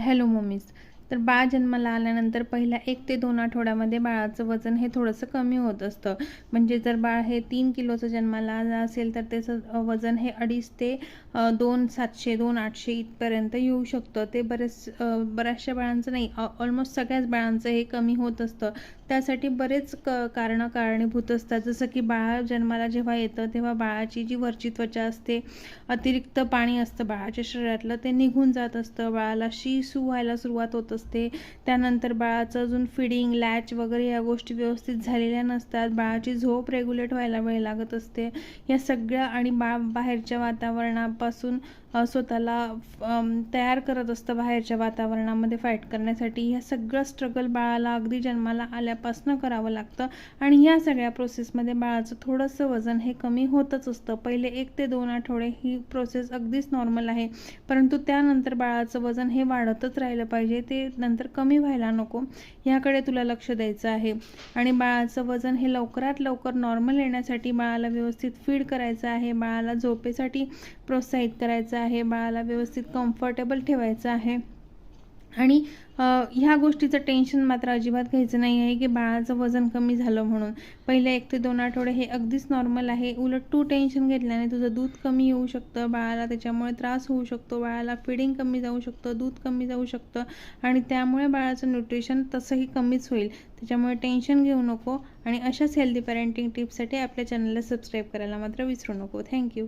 Hello mummies. तर बाळ जन्माला आल्यानंतर पहिल्या 1 ते 2 आठवड्यामध्ये बाळाचं वजन हे थोडंसं कमी होत असतं. म्हणजे जर बाळ हे 3 किलोचं जन्माला आलं असेल तर त्याचं वजन हे 2.5 ते 2,700 2,800 इथपर्यंत येऊ शकतं. ते बऱ्याचशा बाळांचं नाही, ऑलमोस्ट सगळ्याच बाळांचं हे कमी होत असतं. त्यासाठी बरेच कारणं कारणीभूत असतात. जसं की बाळ जन्माला जेव्हा येतं तेव्हा बाळाची जी वरची त्वचा असते, अतिरिक्त पाणी असतं बाळाच्या शरीरातलं, ते निघून जात असतं. बाळाला सू व्हायला सुरुवात होत असते. त्यानंतर बाळाचं अजून फिडिंग, लॅच वगैरे या गोष्टी व्यवस्थित झालेल्या नसतात. बाळाची झोप रेग्युलेट व्हायला वेळ लागत असते. या सगळ्या आणि बाळ बाहेरच्या वातावरणापासून स्वतःला तयार करत असतं बाहेरच्या वातावरणामध्ये फाईट करण्यासाठी. ह्या सगळं स्ट्रगल बाळाला अगदी जन्माला आल्यापासून करावं लागतं. आणि ह्या सगळ्या प्रोसेसमध्ये बाळाचं थोडंसं वजन हे कमी होतच असतं. पहिले 1 ते 2 आठवडे ही प्रोसेस अगदीच नॉर्मल आहे, परंतु त्यानंतर बाळाचं वजन हे वाढतच राहिलं पाहिजे. ते नंतर कमी व्हायला नको, ह्याकडे तुला लक्ष द्यायचं आहे. आणि बाळाचं वजन हे लवकरात लवकर नॉर्मल येण्यासाठी बाळाला व्यवस्थित फीड करायचं आहे, बाळाला झोपेसाठी प्रोत्साहित करायचं आहे, बाळाला व्यवस्थित कम्फर्टेबल ठेवायचं आहे. आणि ह्या गोष्टीचं टेन्शन मात्र अजिबात घ्यायचं नाही आहे की बाळाचं वजन कमी झालं म्हणून. पहिले 1 ते 2 आठवडे हे अगदीच नॉर्मल आहे. उलट तू टेन्शन घेतल्याने तुझं दूध कमी येऊ शकतं, बाळाला त्याच्यामुळे त्रास होऊ शकतो, बाळाला फिडिंग कमी जाऊ शकतं, दूध कमी जाऊ शकतं आणि त्यामुळे बाळाचं न्यूट्रिशन तसंही कमीच होईल. त्याच्यामुळे टेन्शन घेऊ नको आणि अशाच हेल्दी पॅरेंटिंग टिप्ससाठी आपल्या चॅनलला सबस्क्राईब करायला मात्र विसरू नको. थँक्यू.